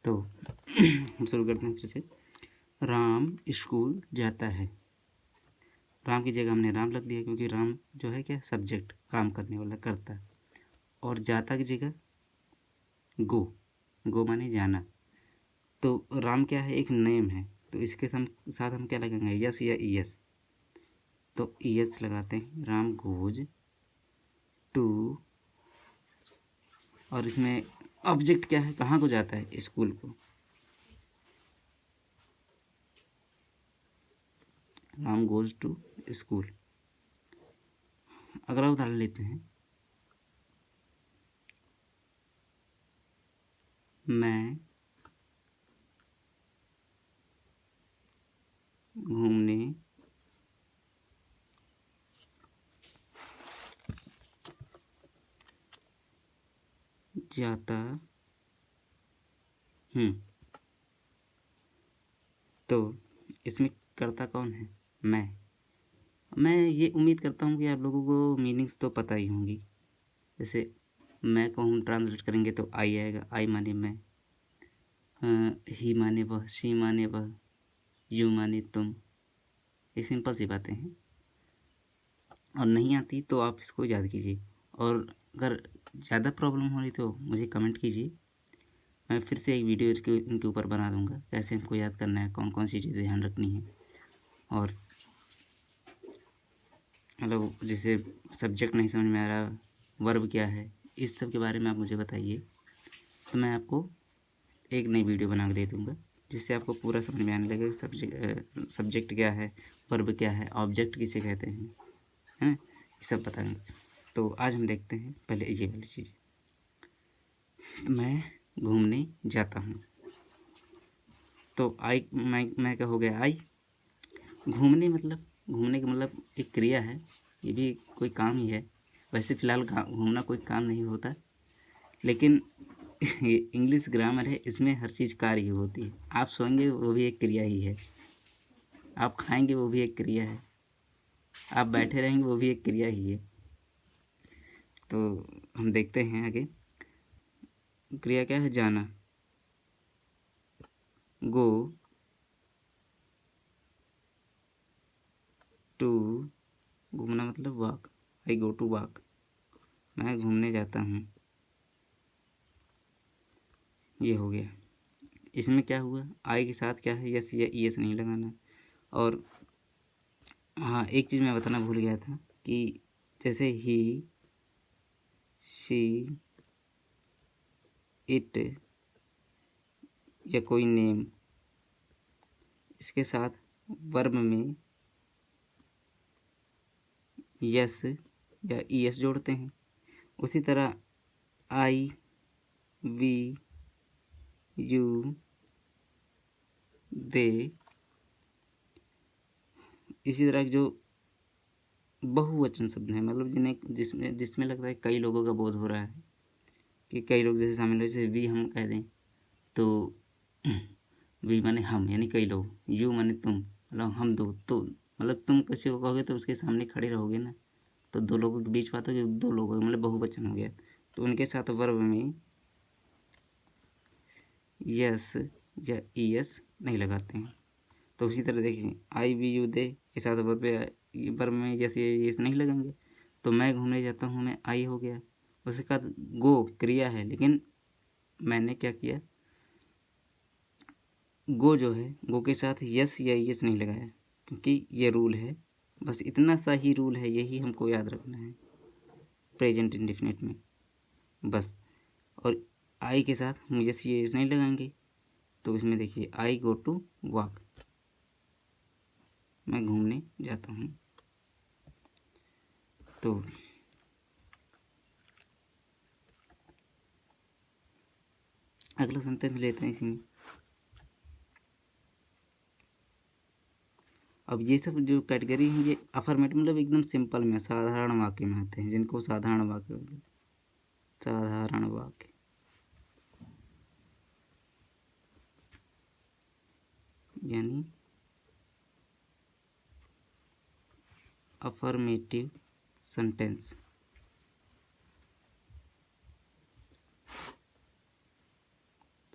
तो हम शुरू करते हैं फिर से। राम स्कूल जाता है। राम की जगह हमने राम रख दिया क्योंकि राम जो है क्या, सब्जेक्ट, काम करने वाला, करता। और जाता की जगह गो, गो माने जाना। तो राम क्या है, एक नेम है, तो इसके साथ हम क्या लगाएंगे, यस या ईएस। तो ईएस लगाते हैं, राम गोज टू, और इसमें ऑब्जेक्ट क्या है, कहाँ को जाता है, स्कूल को। Ram goes to school. अगला उदाहरण लेते हैं। मैं घूमने जाता हूँ। तो इसमें करता कौन है, मैं ये उम्मीद करता हूँ कि आप लोगों को मीनिंग्स तो पता ही होंगी। जैसे मैं को हम ट्रांसलेट करेंगे तो आई आएगा, आई माने मैं, ही माने वह, शी माने वह, यू माने तुम। ये सिंपल सी बातें हैं, और नहीं आती तो आप इसको याद कीजिए। और अगर ज़्यादा प्रॉब्लम हो रही तो मुझे कमेंट कीजिए, मैं फिर से एक वीडियो इनके ऊपर बना दूंगा, कैसे हमको याद करना है, कौन कौन सी चीज़ें ध्यान रखनी है। और मतलब जैसे सब्जेक्ट नहीं समझ में आ रहा, वर्ब क्या है, इस सब के बारे में आप मुझे बताइए, तो मैं आपको एक नई वीडियो बना के दे दूँगा, जिससे आपको पूरा समझ में आने लगेगा सब्जेक्ट क्या है, वर्ब क्या है, ऑब्जेक्ट किसे कहते हैं, ये सब बताएंगे। तो आज हम देखते हैं पहले ये वाली चीज़। मैं घूमने जाता हूँ, तो आई, मैं क्या हो गया, आई। घूमने मतलब, घूमने का मतलब एक क्रिया है, ये भी कोई काम ही है। वैसे फ़िलहाल घूमना कोई काम नहीं होता, लेकिन ये इंग्लिश ग्रामर है, इसमें हर चीज़ कार्य ही होती है। आप सोएंगे वो भी एक क्रिया ही है, आप खाएंगे वो भी एक क्रिया है, आप बैठे रहेंगे वो भी एक क्रिया ही है। तो हम देखते हैं आगे। क्रिया क्या है, जाना, गो टू, घूमना मतलब walk, I go to walk, मैं घूमने जाता हूँ। ये हो गया। इसमें क्या हुआ, आई के साथ क्या है, यस या ईएस नहीं लगाना। और हाँ, एक चीज़ मैं बताना भूल गया था कि जैसे ही, शी, इट या कोई नेम, इसके साथ वर्ब में यस या ईएस जोड़ते हैं। उसी तरह आई, वी, यू, दे, इसी तरह के जो बहुवचन शब्द हैं, मतलब जिसमें जिसमें लगता है कई लोगों का बोध हो रहा है कि कई लोग जैसे शामिल हो, जैसे वी हम कह दें तो वी माने हम, यानी कई लोग, यू माने तुम, मतलब हम दो, तो मतलब तुम किसी को कहोगे तो उसके सामने खड़े रहोगे ना, तो दो लोगों के बीच बात हो, दो लोग मतलब बहुवचन हो गया, तो उनके साथ वर्ब में यस या ईएस नहीं लगाते हैं। तो उसी तरह देखिए, आई, वी, यू, दे के साथ वर्ब में यस या ईएस नहीं लगाएंगे। तो मैं घूमने जाता हूँ में आई हो गया, उसके बाद गो क्रिया है, लेकिन मैंने क्या किया, गो जो है, गो के साथ यस या यस नहीं लगाया, क्योंकि ये रूल है, बस इतना सा ही रूल है, यही हमको याद रखना है प्रेजेंट इंडेफिनिट में बस। और आई के साथ हम यस या यस नहीं लगाएंगे, तो इसमें देखिए, आई गो टू वॉक, मैं घूमने जाता हूँ। तो अगला सेंटेंस लेते हैं इसी में। अब ये सब जो कैटेगरी है, ये अफर्मेटिव मतलब एकदम सिंपल में, साधारण वाक्य में आते हैं, जिनको साधारण वाक्य बोलते हैं। साधारण वाक्य यानी अफर्मेटिव सेंटेंस।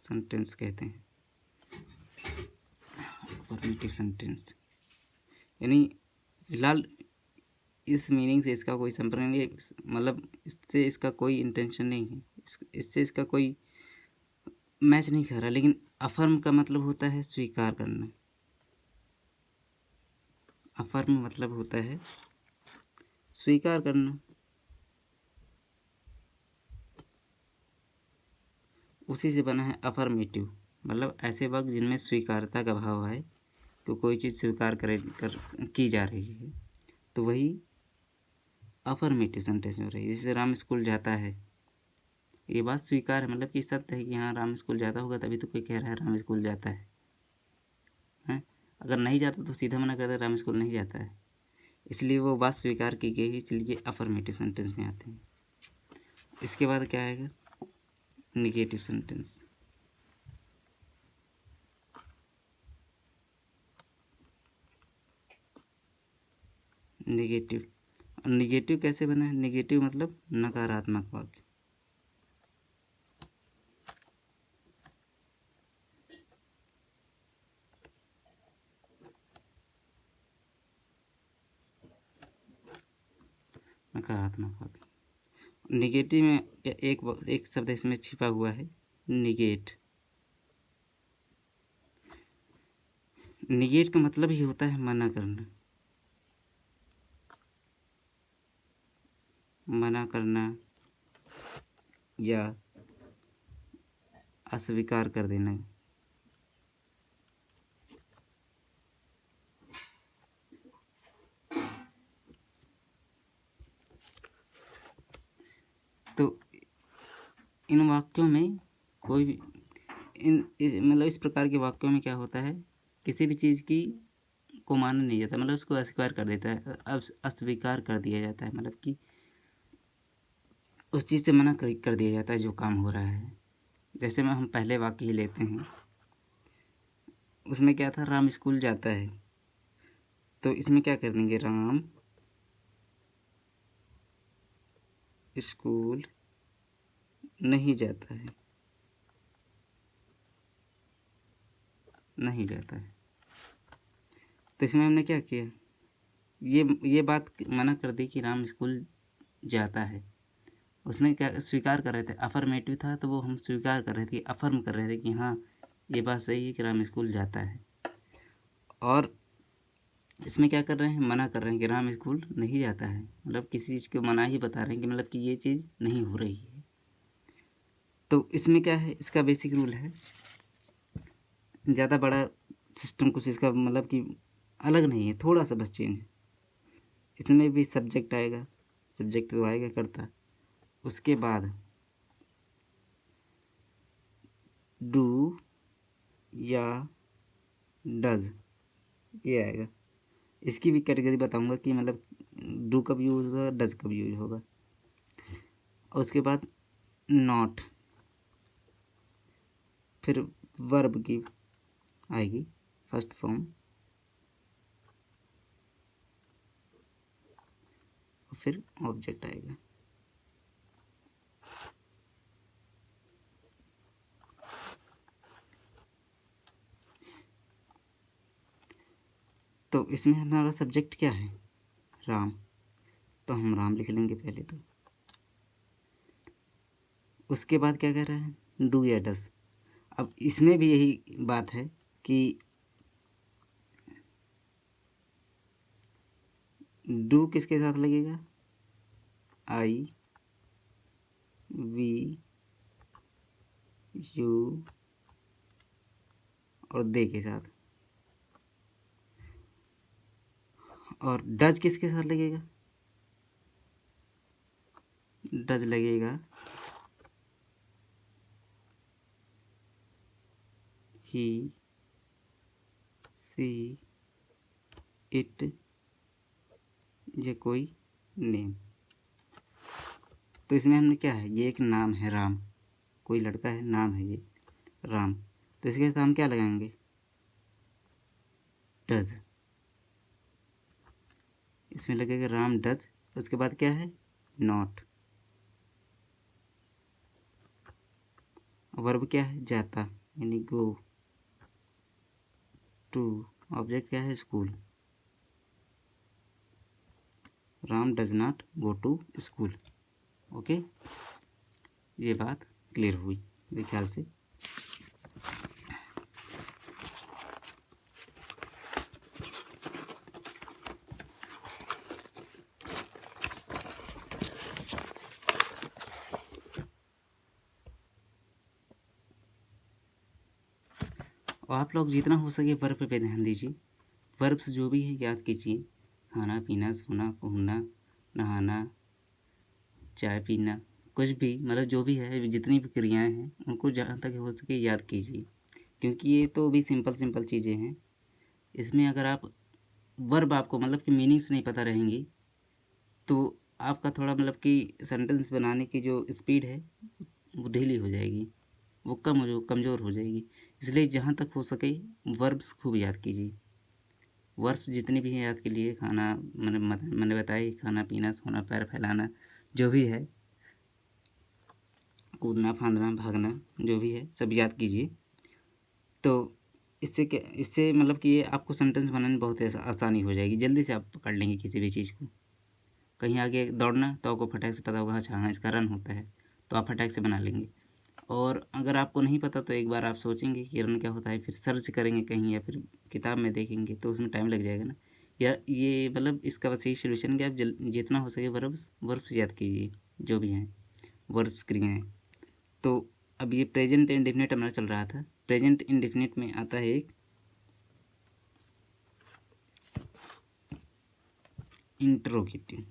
सेंटेंस कहते हैं। अफर्मेटिव सेंटेंस यानी फिलहाल इस मीनिंग से इसका कोई संपर्क नहीं है, मतलब इससे इसका कोई इंटेंशन नहीं है, इससे इसका कोई मैच नहीं कर रहा। लेकिन अफर्म का मतलब होता है स्वीकार करना। अफर्म मतलब होता है स्वीकार करना। उसी से बना है अफर्मेटिव, मतलब ऐसे वाक्य जिनमें स्वीकारता का भाव है, तो कोई चीज़ स्वीकार की जा रही है, तो वही अफर्मेटिव सेंटेंस में हो रही है। जैसे राम स्कूल जाता है, ये बात स्वीकार है, मतलब कि सत्य है कि हाँ राम स्कूल जाता होगा, तभी तो कोई कह रहा है राम स्कूल जाता है। हैं? अगर नहीं जाता तो सीधा मना करता राम स्कूल नहीं जाता है, इसलिए वो बात स्वीकार की गई, इसलिए अफर्मेटिव सेंटेंस में आते हैं। इसके बाद क्या आएगा? Negative sentence. निगेटिव कैसे बना है? निगेटिव मतलब नकारात्मक वाक्य। नकारात्मक वाक्य। निगेटिव में एक शब्द इसमें छिपा हुआ है, निगेट। निगेट का मतलब ही होता है मना करना। मना करना या अस्वीकार कर देना। तो इन वाक्यों में कोई भी मतलब इस प्रकार के वाक्यों में क्या होता है, किसी भी चीज़ की को माना नहीं जाता, मतलब उसको अस्वीकार कर देता है, अस्वीकार कर दिया जाता है, मतलब कि उस चीज़ से मना कर दिया जाता है जो काम हो रहा है। जैसे हम पहले वाक्य ही लेते हैं, उसमें क्या था, राम स्कूल जाता है, तो इसमें क्या कर देंगे, राम स्कूल नहीं जाता है, नहीं जाता है। तो इसमें हमने क्या किया, ये बात मना कर दी कि राम स्कूल जाता है। उसमें क्या स्वीकार कर रहे थे, अफर्मेटिव था, तो वो हम स्वीकार कर रहे थे, अफर्म कर रहे थे कि हाँ ये बात सही है कि राम स्कूल जाता है। और इसमें क्या कर रहे हैं, मना कर रहे हैं कि राम स्कूल नहीं जाता है, मतलब किसी चीज़ को मना ही बता रहे हैं कि मतलब कि ये चीज़ नहीं हो रही है। तो इसमें क्या है, इसका बेसिक रूल है, ज़्यादा बड़ा सिस्टम कुछ इसका मतलब कि अलग नहीं है, थोड़ा सा बस चेंज है। इसमें भी सब्जेक्ट आएगा, सब्जेक्ट तो आएगा कर्ता, उसके बाद डू या डज ये आएगा। इसकी भी कैटेगरी बताऊंगा कि मतलब डू कब यूज़ होगा, डज कब यूज होगा। और उसके बाद नॉट, फिर वर्ब की आएगी फर्स्ट फॉर्म, और फिर ऑब्जेक्ट आएगा। तो इसमें हमारा सब्जेक्ट क्या है, राम, तो हम राम लिख लेंगे पहले। तो उसके बाद क्या कर रहे हैं, डू या डस। अब इसमें भी यही बात है कि डू किसके साथ लगेगा, आई वी यू और दे के साथ। और डज किसके साथ लगेगा, डज लगेगा ही सी इट या कोई नेम। तो इसमें हमने क्या है, ये एक नाम है राम, कोई लड़का है, नाम है ये राम, तो इसके साथ हम क्या लगाएंगे, डज। इसमें लगेगा राम डज, उसके बाद क्या है, नॉट। वर्ब क्या है, जाता, यानी गो टू। ऑब्जेक्ट क्या है, school. Ram does not go to school. Okay, ये बात क्लियर हुई मेरे ख्याल से। और आप लोग जितना हो सके वर्ब पे ध्यान दीजिए। वर्ब्स जो भी है याद कीजिए। खाना पीना, सोना, घूमना, नहाना, चाय पीना, कुछ भी, मतलब जो भी है, जितनी भी क्रियाएं हैं उनको जहाँ तक हो सके याद कीजिए, क्योंकि ये तो भी सिंपल सिंपल चीज़ें हैं। इसमें अगर आप वर्ब आपको मतलब कि मीनिंग्स नहीं पता रहेंगी तो आपका थोड़ा मतलब कि सेंटेंस बनाने की जो स्पीड है वो ढीली हो जाएगी, वो कमज़ोर हो जाएगी। इसलिए जहाँ तक हो सके वर्ब्स खूब याद कीजिए। वर्ब्स जितने भी हैं याद के लिए, खाना मैंने बताया, खाना पीना, सोना, पैर फैलाना, जो भी है, कूदना फांदना भागना, जो भी है सब याद कीजिए। तो इससे क्या, इससे मतलब कि ये आपको सेंटेंस बनाने में बहुत आसानी हो जाएगी, जल्दी से आप पकड़ लेंगे किसी भी चीज़ को। कहीं आगे दौड़ना तो आपको फटाक से पता होगा, अच्छा हाँ इसका रन होता है, तो आप फटाक से बना लेंगे। और अगर आपको नहीं पता तो एक बार आप सोचेंगे कि रन क्या होता है, फिर सर्च करेंगे कहीं या फिर किताब में देखेंगे, तो उसमें टाइम लग जाएगा ना। या ये मतलब इसका बस यही सोल्यूशन है कि आप जितना हो सके वर्ब्स वर्ब्स याद कीजिए, जो भी हैं वर्ब्स क्रियाएँ। तो अब ये प्रेजेंट इंडेफिनिट हमारा चल रहा था। प्रेजेंट इंडेफिनिट में आता है एक इंट्रोगेटिव।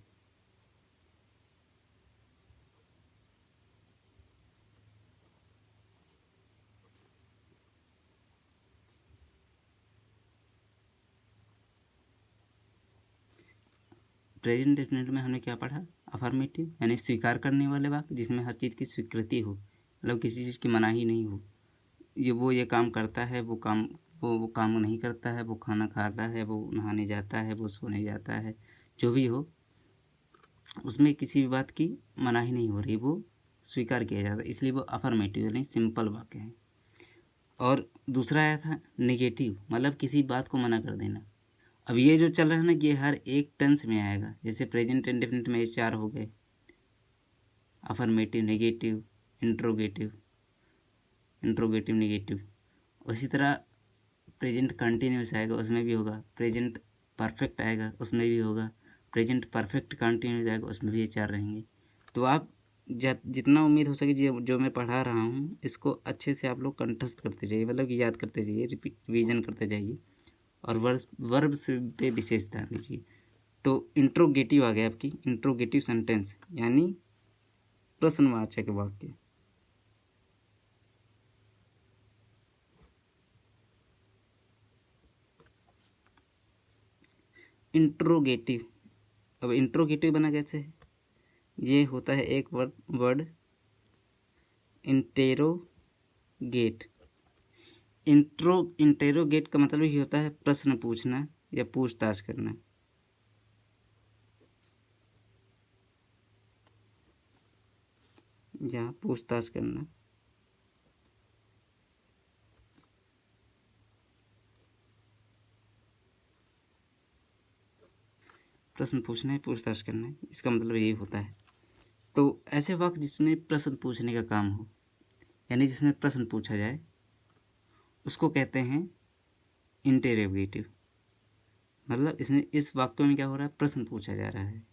प्रेजेंट इंडेफिनिट में हमने क्या पढ़ा, अफर्मेटिव यानी स्वीकार करने वाले वाक्य जिसमें हर चीज़ की स्वीकृति हो, मतलब किसी चीज़ की मनाही नहीं हो। ये काम करता है, वो काम नहीं करता है, वो खाना खाता है, वो नहाने जाता है, वो सोने जाता है, जो भी हो उसमें किसी भी बात की मनाही नहीं हो रही, वो स्वीकार किया जाता है, इसलिए वो अफर्मेटिव यानी सिंपल वाक्य है। और दूसरा आया था नेगेटिव, मतलब किसी बात को मना कर देना। अब ये जो चल रहा है ना, ये हर एक टेंस में आएगा, जैसे प्रेजेंट इंडेफिनिट में ये चार हो गए, affirmative, negative, interrogative, interrogative, negative. उसी तरह प्रेजेंट कंटिन्यूस आएगा, उसमें भी होगा। प्रेजेंट परफेक्ट आएगा, उसमें भी होगा। प्रेजेंट परफेक्ट कंटिन्यूस आएगा, उसमें भी ये चार रहेंगे। तो आप जितना उम्मीद हो सके जो मैं पढ़ा रहा हूँ इसको अच्छे से आप लोग कंठस्थ करते जाइए, मतलब कि याद करते जाइए, रिवीजन करते जाइए, और वर्ब्स पे विशेष ध्यान दीजिए। तो इंट्रोगेटिव आ गया आपकी, इंट्रोगेटिव सेंटेंस यानी प्रश्नवाचक वाक्य। इंट्रोगेटिव, अब इंट्रोगेटिव बना कैसे है, ये होता है एक वर्ड इंटेरोगेट। इंटेरोगेट का मतलब ही होता है प्रश्न पूछना या पूछताछ करना। या पूछताछ करना। प्रश्न पूछना है, पूछताछ करना है, इसका मतलब यही होता है। तो ऐसे वाक्य जिसमें प्रश्न पूछने का काम हो, यानी जिसमें प्रश्न पूछा जाए, उसको कहते हैं इंटेरोगेटिव। मतलब इसमें इस वाक्य में क्या हो रहा है, प्रश्न पूछा जा रहा है।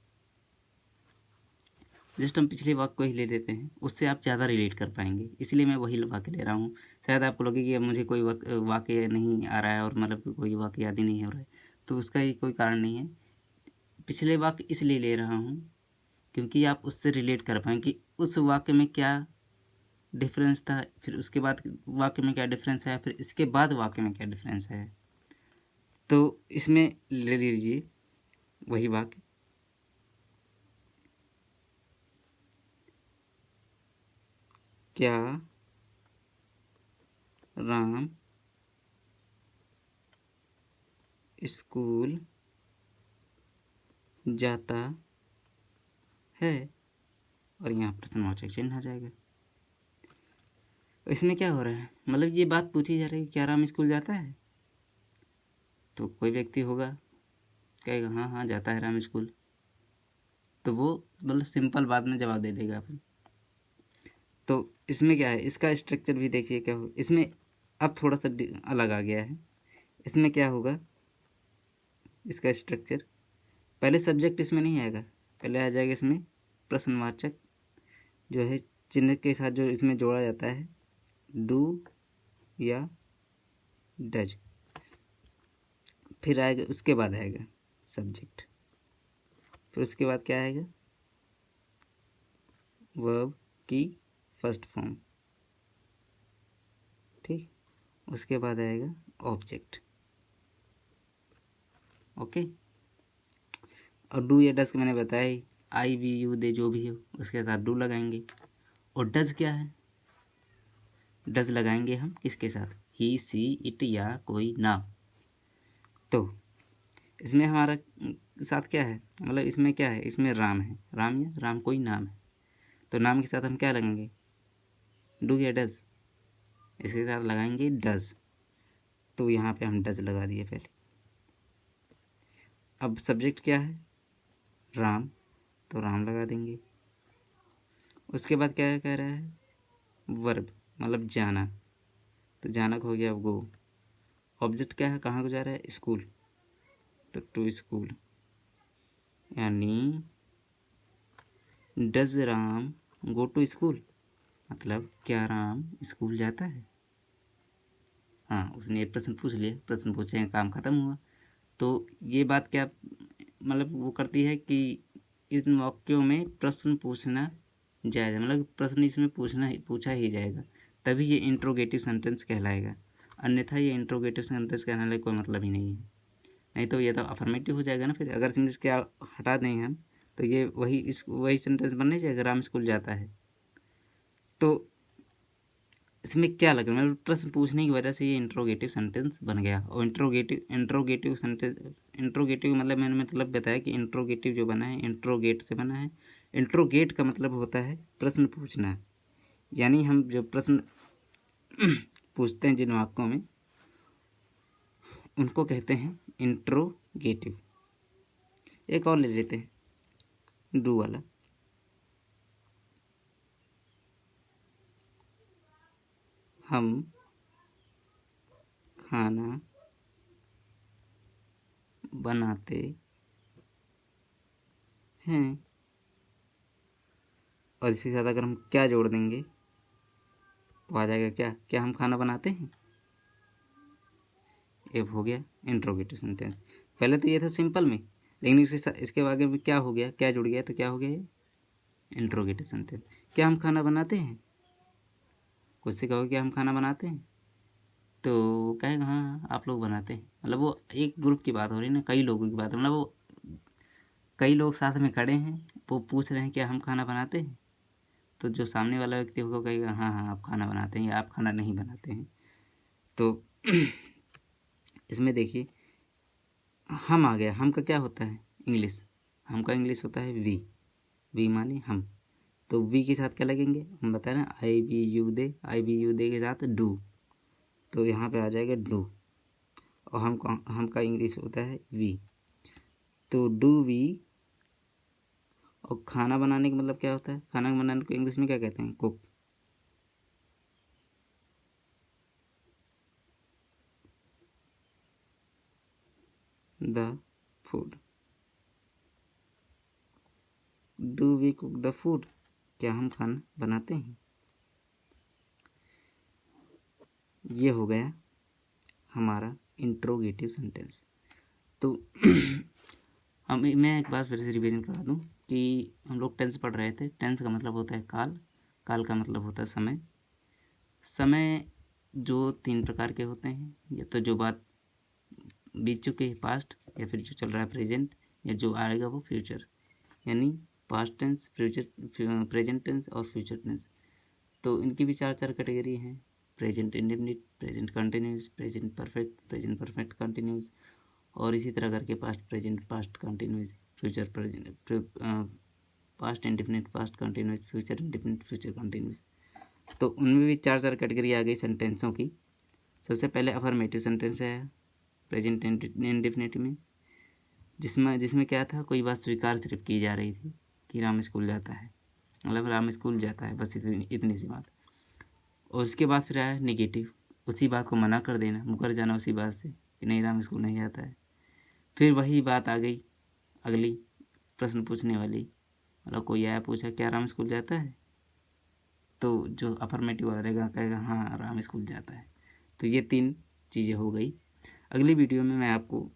जस्ट हम पिछले वाक्य को ही ले लेते हैं, उससे आप ज़्यादा रिलेट कर पाएंगे, इसलिए मैं वही वाक्य ले रहा हूँ। शायद आपको लगे कि अब मुझे कोई वाक्य नहीं आ रहा है, और मतलब कि कोई वाक्य याद ही नहीं हो रहा है, तो उसका ही कोई कारण नहीं है। पिछले वाक्य इसलिए ले रहा हूँ क्योंकि आप उससे रिलेट कर पाएँ कि उस वाक्य में क्या डिफरेंस था, फिर उसके बाद वाक्य में क्या डिफरेंस है, फिर इसके बाद वाक्य में क्या डिफरेंस है। तो इसमें ले लीजिए वही वाक्य, क्या राम स्कूल जाता है, और यहाँ प्रश्नवाचक चिन्ह आ जाएगा। इसमें क्या हो रहा है, मतलब ये बात पूछी जा रही है क्या राम स्कूल जाता है, तो कोई व्यक्ति होगा कहेगा हाँ हाँ जाता है राम स्कूल, तो वो मतलब सिंपल बात में जवाब दे देगा अपन। तो इसमें क्या है, इसका स्ट्रक्चर भी देखिए क्या हो, इसमें अब थोड़ा सा अलग आ गया है। इसमें क्या होगा, इसका स्ट्रक्चर, पहले सब्जेक्ट इसमें नहीं आएगा, पहले आ जाएगा इसमें प्रश्नवाचक जो है चिन्ह के साथ जो इसमें जोड़ा जाता है, डू या डज, फिर आएगा उसके बाद आएगा सब्जेक्ट, फिर उसके बाद क्या आएगा, वर्ब की फर्स्ट फॉर्म, ठीक, उसके बाद आएगा ऑब्जेक्ट। ओके, और डू या डज मैंने बताया ही, आई वी यू दे जो भी हो उसके साथ डू लगाएंगे। और डज क्या है, डज लगाएंगे हम किसके साथ, ही सी इट या कोई नाम। तो इसमें हमारा साथ क्या है, मतलब इसमें क्या है, इसमें राम है, राम या राम कोई नाम है, तो नाम के साथ हम क्या लगाएंगे, डू या डज, इसके साथ लगाएंगे डज, तो यहाँ पे हम डज लगा दिए पहले। अब सब्जेक्ट क्या है, राम, तो राम लगा देंगे। उसके बाद क्या कह रहा है, वर्ब मतलब जाना, तो जाना हो गया गो। ऑब्जेक्ट क्या है, कहाँ को जा रहा है, स्कूल, तो टू स्कूल, यानी does Ram go to school, मतलब क्या राम स्कूल जाता है। हाँ, उसने एक प्रश्न पूछ लिया, प्रश्न पूछे काम ख़त्म हुआ। तो ये बात क्या मतलब वो करती है कि इन वाक्यों में प्रश्न पूछना जायज़ है, मतलब प्रश्न इसमें पूछा ही जाएगा, तभी ये इंट्रोगेटिव सेंटेंस कहलाएगा, अन्यथा ये इंट्रोगेटिव सेंटेंस कहने का कोई मतलब ही नहीं है। नहीं तो ये तो अफर्मेटिव हो जाएगा ना, फिर अगर सिंगल क्या हटा दें हम, तो ये वही सेंटेंस बन नहीं जाएगा, राम स्कूल जाता है। तो इसमें क्या लग रहा है, मतलब प्रश्न पूछने की वजह से ये इंट्रोगेटिव सेंटेंस बन गया। और इंट्रोगेटिव सेंटेंस, इंट्रोगेटिव मतलब मैंने मतलब बताया कि इंट्रोगेटिव जो बना है इंट्रोगेट से बना है। इंट्रोगेट का मतलब होता है प्रश्न पूछना, यानी हम जो प्रश्न पूछते हैं जिन वाक्यों में, उनको कहते हैं इंट्रोगेटिव। एक और ले लेते हैं, डू वाला, हम खाना बनाते हैं, और इसके साथ अगर हम क्या जोड़ देंगे तो आ जाएगा क्या, क्या हम खाना बनाते हैं, ये हो गया इंट्रोगेटिव सेंटेंस। पहले तो ये था सिंपल में, लेकिन इसके आगे में क्या हो गया, क्या जुड़ गया, तो क्या हो गया ये इंट्रोगेटिव सेंटेंस। क्या हम खाना बनाते हैं, कुछ से कहो क्या हम खाना बनाते हैं, तो कहेगा हाँ हाँ, आप लोग बनाते हैं, मतलब वो एक ग्रुप की बात हो रही है ना, कई लोगों की बात, मतलब वो कई लोग साथ में खड़े हैं, वो पूछ रहे हैं क्या हम खाना बनाते हैं, तो जो सामने वाला व्यक्ति होगा कहेगा हाँ हाँ आप खाना बनाते हैं या आप खाना नहीं बनाते हैं। तो इसमें देखिए हम आ गया, हम का क्या होता है इंग्लिश, हम का इंग्लिश होता है वी माने हम, तो वी के साथ क्या लगेंगे, हम बताए ना आई बी यू दे, आई बी यू दे के साथ डू, तो यहाँ पे आ जाएगा डू। और हम का इंग्लिश होता है वी, तो डू वी। और खाना बनाने का मतलब क्या होता है, खाना बनाने को इंग्लिश में क्या कहते हैं, cook. The food, do we cook the food, क्या हम खाना बनाते हैं। ये हो गया हमारा इंट्रोगेटिव सेंटेंस। तो मैं एक बात फिर से रिवीजन करा दूं कि हम लोग टेंस पढ़ रहे थे, टेंस का मतलब होता है काल, काल का मतलब होता है समय। समय जो 3 प्रकार के होते हैं, या तो जो बात बीत चुके हैं पास्ट, या फिर जो चल रहा है प्रेजेंट, या जो आएगा वो फ्यूचर, यानी past tense, future, present tense और फ्यूचर टेंस। तो इनकी भी 4 कैटेगरी हैं, present indefinite, present continuous, present perfect continuous, और इसी तरह करके past present, past continuous, future present, past indefinite, past continuous, future indefinite, future continuous. तो उनमें भी 4 कैटेगरी आ गई सेंटेंसों की। सबसे पहले अफर्मेटिव सेंटेंस है प्रेजेंट इंडेफिनिट में, जिसमें क्या था, कोई बात स्वीकार सिर्फ की जा रही थी कि राम स्कूल जाता है, मतलब राम स्कूल जाता है, बस इतनी सी बात। और उसके बाद फिर आया निगेटिव, उसी बात को मना कर देना, मुकर जाना उसी बात से कि नहीं राम स्कूल नहीं जाता है। फिर वही बात आ गई अगली प्रश्न पूछने वाली, मतलब कोई आया पूछा क्या राम स्कूल जाता है, तो जो अफर्मेटिव वाला रहेगा कहेगा हाँ राम स्कूल जाता है। तो ये 3 चीज़ें हो गई। अगली वीडियो में मैं आपको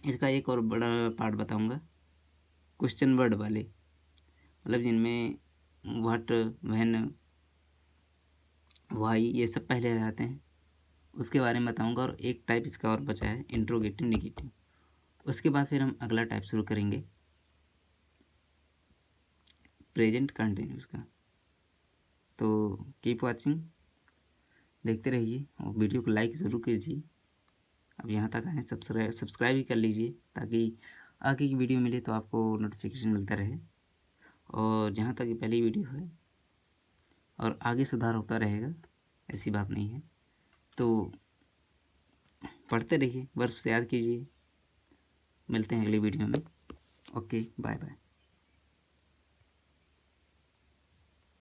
इसका एक और बड़ा पार्ट बताऊंगा, क्वेश्चन वर्ड वाले, मतलब जिनमें व्हाट, व्हेन, वाई ये सब पहले आ जाते हैं, उसके बारे में बताऊंगा। और एक टाइप इसका और बचा है इंट्रोगेटिव नेगेटिव। उसके बाद फिर हम अगला टाइप शुरू करेंगे प्रेजेंट कंटिन्यूस का। तो कीप वाचिंग, देखते रहिए और वीडियो को लाइक ज़रूर कीजिए। अब यहाँ तक आए सब्सक्राइब भी कर लीजिए ताकि आगे की वीडियो मिले तो आपको नोटिफिकेशन मिलता रहे। और जहाँ तक ये पहली वीडियो है और आगे सुधार होता रहेगा, ऐसी बात नहीं है। तो पढ़ते रहिए, वर्ब से याद कीजिए। मिलते हैं अगली वीडियो में। Okay, bye bye.